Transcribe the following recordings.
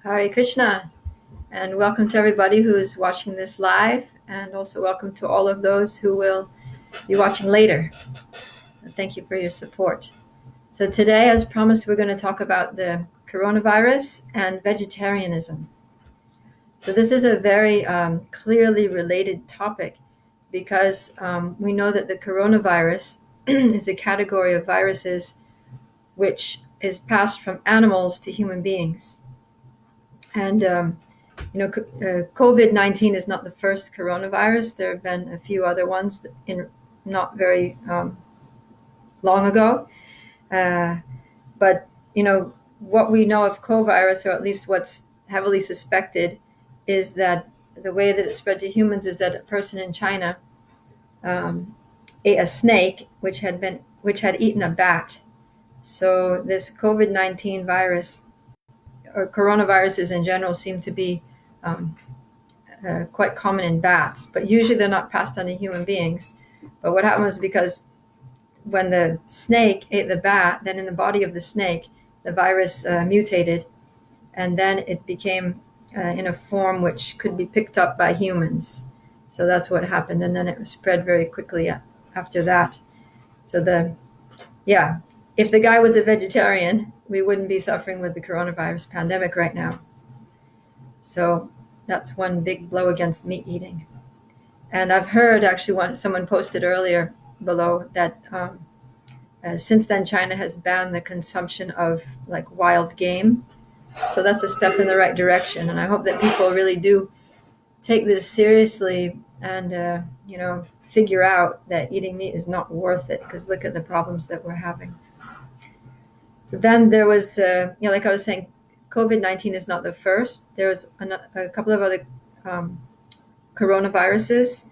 Hare Krishna, and welcome to everybody who's watching this live, and also welcome to all of those who will be watching later. And thank you for your support. So today, as promised, we're going to talk about the coronavirus and vegetarianism. So this is a very clearly related topic because we know that the coronavirus is a category of viruses which is passed from animals to human beings. And COVID-19 is not the first coronavirus. There have been a few other ones in not very long ago. But what we know of COVID-virus, or at least what's heavily suspected, is that the way that it spread to humans is that a person in China ate a snake which had eaten a bat. So this COVID-19 virus, or coronaviruses in general, seem to be quite common in bats, but usually they're not passed on to human beings. But what happened was because when the snake ate the bat, then in the body of the snake, the virus mutated, and then it became in a form which could be picked up by humans. So that's what happened, and then it was spread very quickly after that. So if the guy was a vegetarian, we wouldn't be suffering with the coronavirus pandemic right now. So that's one big blow against meat eating. And I've heard, actually, someone posted earlier below that since then China has banned the consumption of like wild game. So that's a step in the right direction. And I hope that people really do take this seriously and figure out that eating meat is not worth it, because look at the problems that we're having. So then there was, like I was saying, COVID-19 is not the first. There was a couple of other coronaviruses.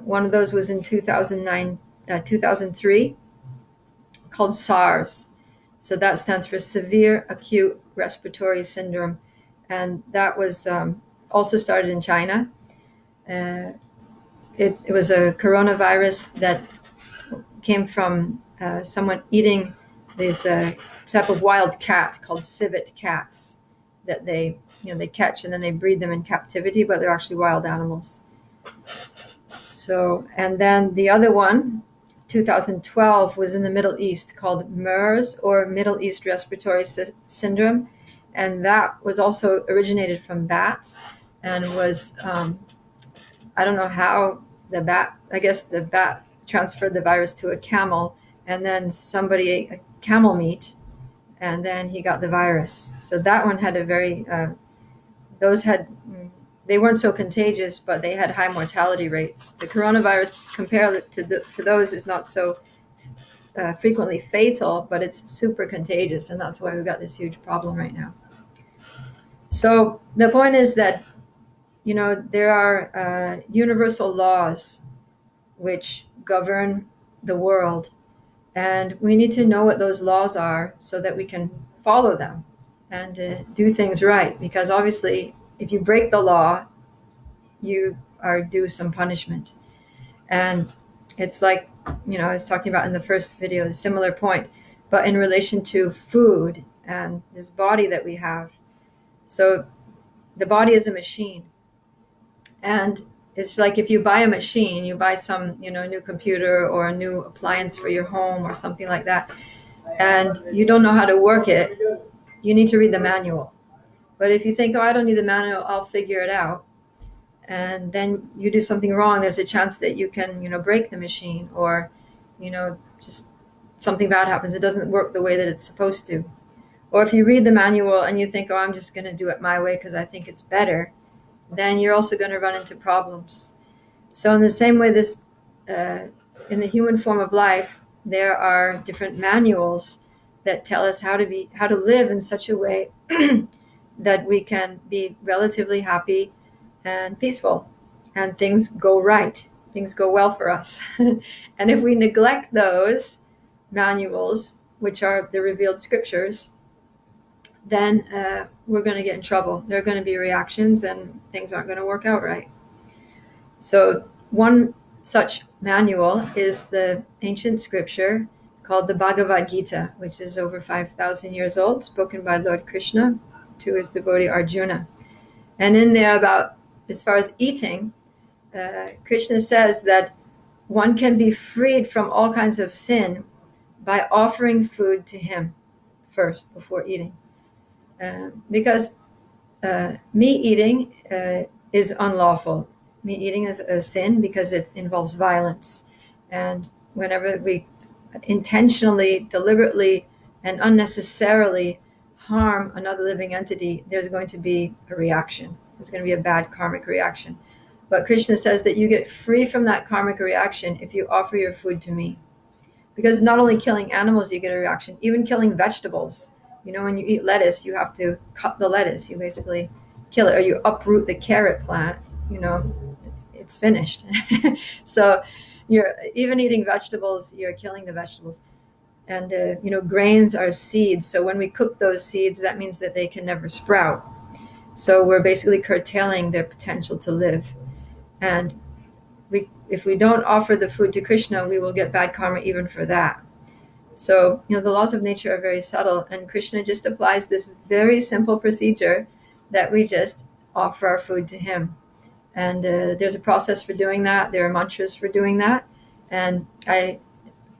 One of those was in 2003, called SARS. So that stands for Severe Acute Respiratory Syndrome. And that was also started in China. It was a coronavirus that came from someone eating this type of wild cat called civet cats that they catch, and then they breed them in captivity, but they're actually wild animals. So, and then the other one, 2012, was in the Middle East, called MERS, or Middle East Respiratory Syndrome, and that was also originated from bats, and was I don't know how I guess the bat transferred the virus to a camel, and then somebody ate a camel meat, and then he got the virus. So that one had they weren't so contagious, but they had high mortality rates. The coronavirus, compared to those, is not so frequently fatal, but it's super contagious, and that's why we've got this huge problem right now. So the point is that there are universal laws which govern the world, and we need to know what those laws are so that we can follow them and do things right. Because obviously, if you break the law, you are due some punishment. And it's like, I was talking about in the first video, a similar point, but in relation to food and this body that we have. So the body is a machine. And it's like if you buy a machine, you buy some, new computer or a new appliance for your home or something like that, and you don't know how to work it, you need to read the manual. But if you think, I don't need the manual, I'll figure it out, and then you do something wrong, there's a chance that you can, break the machine, or, just something bad happens. It doesn't work the way that it's supposed to. Or if you read the manual and you think, I'm just going to do it my way because I think it's better, then you're also going to run into problems. So in the same way, in the human form of life, there are different manuals that tell us how to live in such a way that we can be relatively happy and peaceful, and things go right, things go well for us. And if we neglect those manuals, which are the revealed scriptures, then we're going to get in trouble. There are going to be reactions, and things aren't going to work out right. So one such manual is the ancient scripture called the Bhagavad Gita, which is over 5,000 years old, spoken by Lord Krishna to his devotee Arjuna. And in there, about as far as eating, Krishna says that one can be freed from all kinds of sin by offering food to him first before eating. Because meat eating is unlawful. Meat eating is a sin because it involves violence. And whenever we intentionally, deliberately, and unnecessarily harm another living entity, there's going to be a reaction. There's going to be a bad karmic reaction. But Krishna says that you get free from that karmic reaction if you offer your food to me. Because not only killing animals, you get a reaction, even killing vegetables. You know, when you eat lettuce, you have to cut the lettuce. You basically kill it, or you uproot the carrot plant, you know, it's finished. So you're even eating vegetables, you're killing the vegetables. And, you know, grains are seeds. So when we cook those seeds, that means that they can never sprout. So we're basically curtailing their potential to live. And if we don't offer the food to Krishna, we will get bad karma even for that. So, you know, the laws of nature are very subtle, and Krishna just applies this very simple procedure that we just offer our food to him. And there's a process for doing that. There are mantras for doing that. And I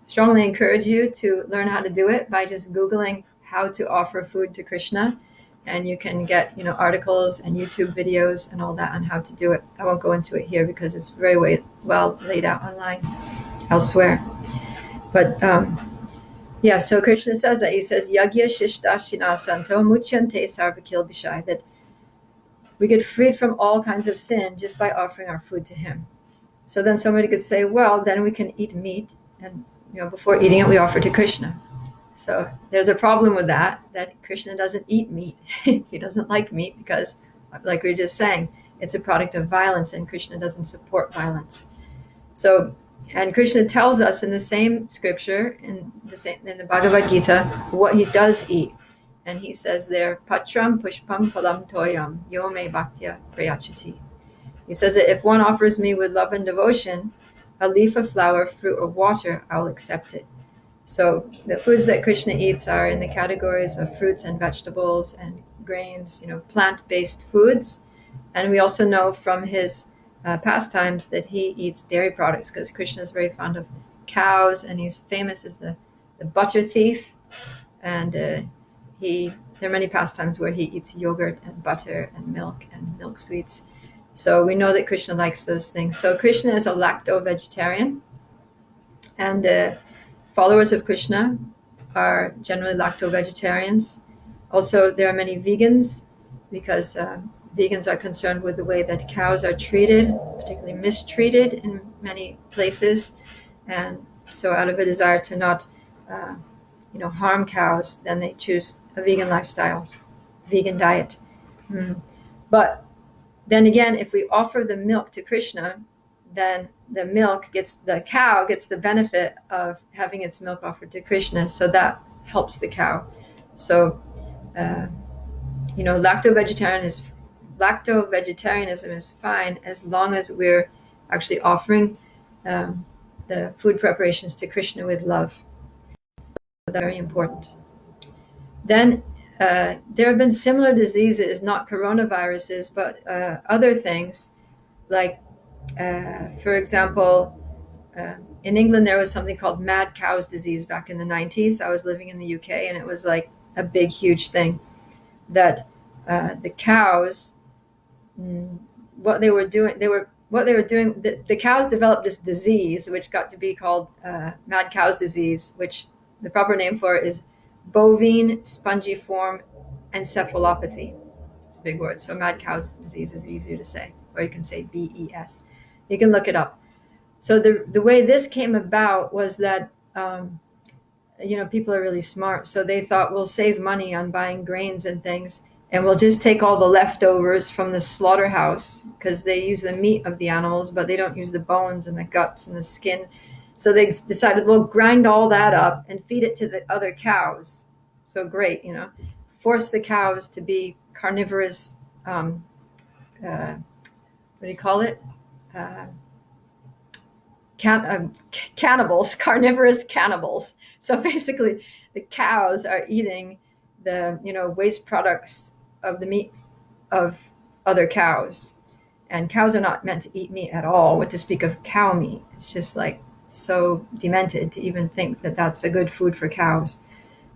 strongly encourage you to learn how to do it by just Googling how to offer food to Krishna. And you can get, you know, articles and YouTube videos and all that on how to do it. I won't go into it here because it's very well laid out online elsewhere. But yeah, so Krishna says that. He says, Yagya Shishta Shinasanto Muchyante Sarvakil Bishai, that we get freed from all kinds of sin just by offering our food to him. So then somebody could say, well, then we can eat meat, and, you know, before eating it, we offer to Krishna. So there's a problem with that Krishna doesn't eat meat. He doesn't like meat because, like we were just saying, it's a product of violence, and Krishna doesn't support violence. So, and Krishna tells us in the same scripture, in the Bhagavad Gita, what he does eat. And he says there, Patram Pushpam Phalam Toyam Yo Me Bhaktya Prayachati. He says that if one offers me with love and devotion a leaf of flower, fruit, or water, I will accept it. So the foods that Krishna eats are in the categories of fruits and vegetables and grains, you know, plant-based foods. And we also know from his pastimes that he eats dairy products, because Krishna is very fond of cows, and he's famous as the butter thief. And there are many pastimes where he eats yogurt and butter and milk sweets. So we know that Krishna likes those things. So Krishna is a lacto-vegetarian, and followers of Krishna are generally lacto-vegetarians. Also, there are many vegans, because vegans are concerned with the way that cows are treated, particularly mistreated in many places. And so out of a desire to not harm cows, then they choose a vegan lifestyle, vegan diet. But then again, if we offer the milk to Krishna, then the cow gets the benefit of having its milk offered to Krishna, so that helps the cow. So, lacto-vegetarianism is fine as long as we're actually offering the food preparations to Krishna with love. Very important. Then there have been similar diseases, not coronaviruses, but other things, like, for example, in England, there was something called mad cow's disease back in the 90s. I was living in the UK, and it was like a big, huge thing that the cows, the cows developed this disease, which got to be called mad cow's disease, which the proper name for it is bovine spongiform encephalopathy. It's a big word. So mad cow's disease is easier to say, or you can say BES. You can look it up. So the way this came about was that, people are really smart. So they thought, we'll save money on buying grains and things, and we'll just take all the leftovers from the slaughterhouse, because they use the meat of the animals, but they don't use the bones and the guts and the skin. So they decided, we'll grind all that up and feed it to the other cows. So great, force the cows to be carnivorous, what do you call it? Cannibals, carnivorous cannibals. So basically the cows are eating the waste products of the meat of other cows. And cows are not meant to eat meat at all, what to speak of cow meat. It's just like so demented to even think that that's a good food for cows.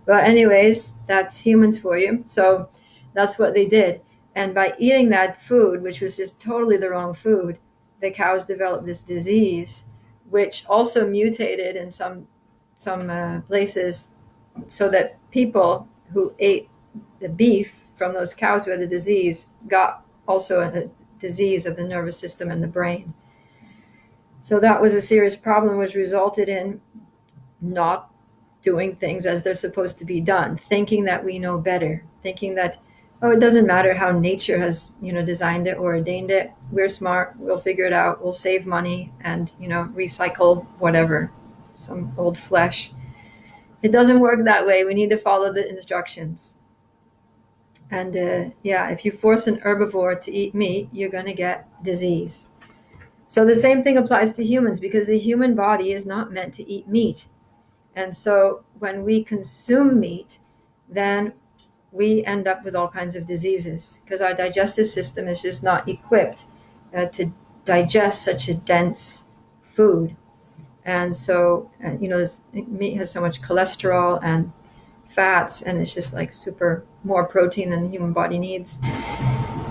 But anyways, that's humans for you. So that's what they did. And by eating that food, which was just totally the wrong food, the cows developed this disease, which also mutated in some places, so that people who ate the beef from those cows who had the disease got also a disease of the nervous system and the brain. So that was a serious problem, which resulted in not doing things as they're supposed to be done, thinking that we know better, thinking that, oh, it doesn't matter how nature has, designed it or ordained it. We're smart. We'll figure it out. We'll save money and, recycle whatever, some old flesh. It doesn't work that way. We need to follow the instructions. And if you force an herbivore to eat meat, you're going to get disease. So the same thing applies to humans, because the human body is not meant to eat meat. And so when we consume meat, then we end up with all kinds of diseases, because our digestive system is just not equipped to digest such a dense food. And so, meat has so much cholesterol and fats, and it's just like super more protein than the human body needs.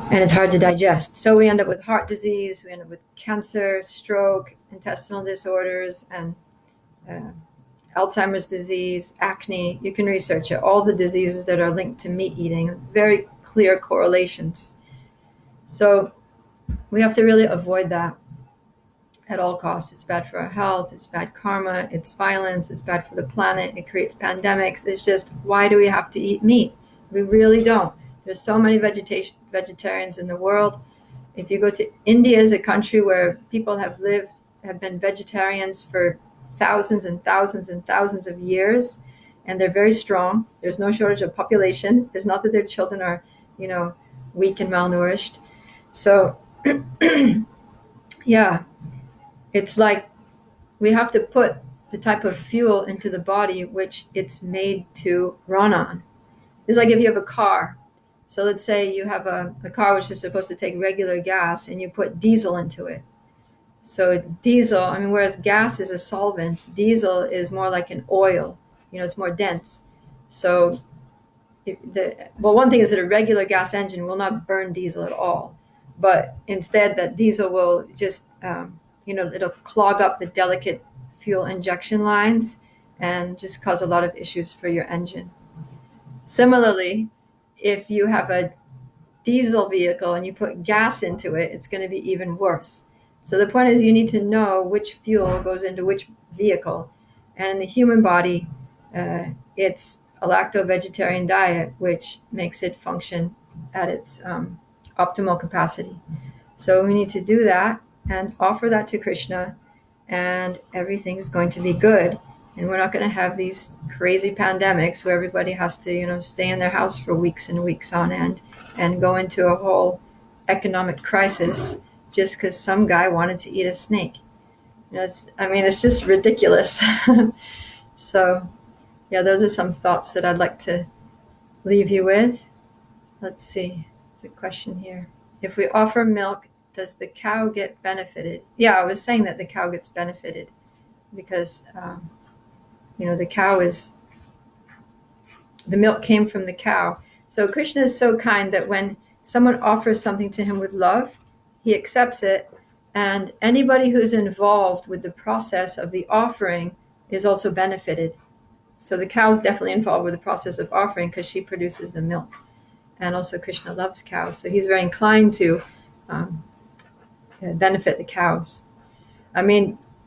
And it's hard to digest. So we end up with heart disease, we end up with cancer, stroke, intestinal disorders, and Alzheimer's disease, acne. You can research it. All the diseases that are linked to meat eating, very clear correlations. So we have to really avoid that at all costs. It's bad for our health. It's bad karma. It's violence. It's bad for the planet. It creates pandemics. It's just, why do we have to eat meat? We really don't. There's so many vegetarians in the world. If you go to India, is a country where people have been vegetarians for thousands and thousands and thousands of years, and they're very strong. There's no shortage of population. It's not that their children are, weak and malnourished. So, yeah, it's like we have to put the type of fuel into the body which it's made to run on. It's like if you have a car. So let's say you have a car which is supposed to take regular gas, and you put diesel into it. So diesel, whereas gas is a solvent, diesel is more like an oil. It's more dense. So one thing is that a regular gas engine will not burn diesel at all. But instead, that diesel will just, it'll clog up the delicate fuel injection lines and just cause a lot of issues for your engine. Similarly, if you have a diesel vehicle and you put gas into it, it's going to be even worse. So the point is, you need to know which fuel goes into which vehicle. And the human body, it's a lacto-vegetarian diet, which makes it function at its optimal capacity. So we need to do that and offer that to Krishna, and everything's going to be good. And we're not going to have these crazy pandemics where everybody has to, stay in their house for weeks and weeks on end and go into a whole economic crisis just because some guy wanted to eat a snake. It's just ridiculous. So, yeah, those are some thoughts that I'd like to leave you with. Let's see. There's a question here. If we offer milk, does the cow get benefited? Yeah, I was saying that the cow gets benefited because, the cow the milk came from the cow. So Krishna is so kind that when someone offers something to him with love, he accepts it. And anybody who's involved with the process of the offering is also benefited. So the cow is definitely involved with the process of offering because she produces the milk. And also Krishna loves cows. So he's very inclined to benefit the cows.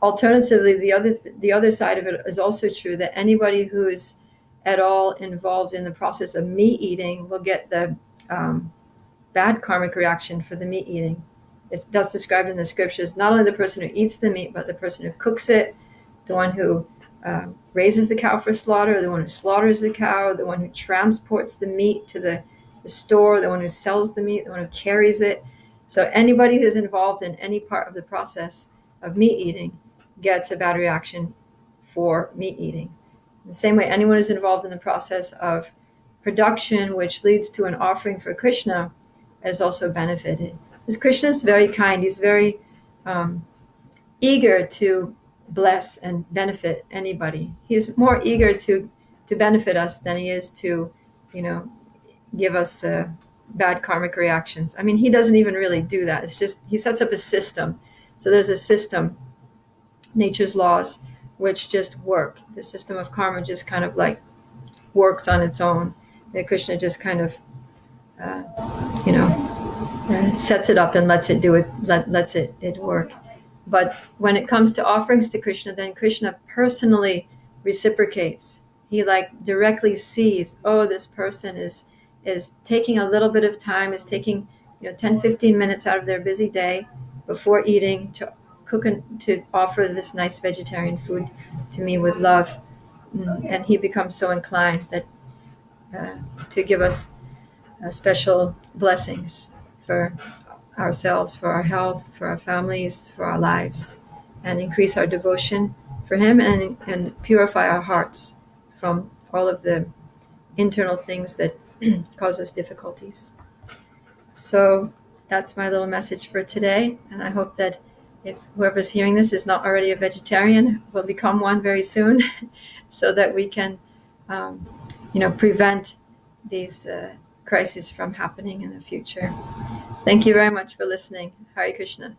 Alternatively, the other side of it is also true, that anybody who's at all involved in the process of meat eating will get the bad karmic reaction for the meat eating. That's described in the scriptures. Not only the person who eats the meat, but the person who cooks it, the one who raises the cow for slaughter, the one who slaughters the cow, the one who transports the meat to the store, the one who sells the meat, the one who carries it. So anybody who's involved in any part of the process of meat eating gets a bad reaction for meat eating. In the same way, anyone who's involved in the process of production, which leads to an offering for Krishna, has also benefited. Because Krishna is very kind. He's very eager to bless and benefit anybody. He's more eager to benefit us than he is to, give us bad karmic reactions. I mean, he doesn't even really do that. It's just he sets up a system. So there's a system, nature's laws, which just work. The system of karma just kind of like works on its own. That Krishna just kind of, sets it up and lets it do it, lets it work. But when it comes to offerings to Krishna, then Krishna personally reciprocates. He like directly sees, oh, this person is taking a little bit of time, is taking 10-15 minutes out of their busy day before eating to cook and to offer this nice vegetarian food to me with love. And he becomes so inclined that to give us special blessings for ourselves, for our health, for our families, for our lives, and increase our devotion for him and purify our hearts from all of the internal things that cause us difficulties. So that's my little message for today, and I hope that if whoever's hearing this is not already a vegetarian, will become one very soon, so that we can, prevent these crises from happening in the future. Thank you very much for listening. Hare Krishna.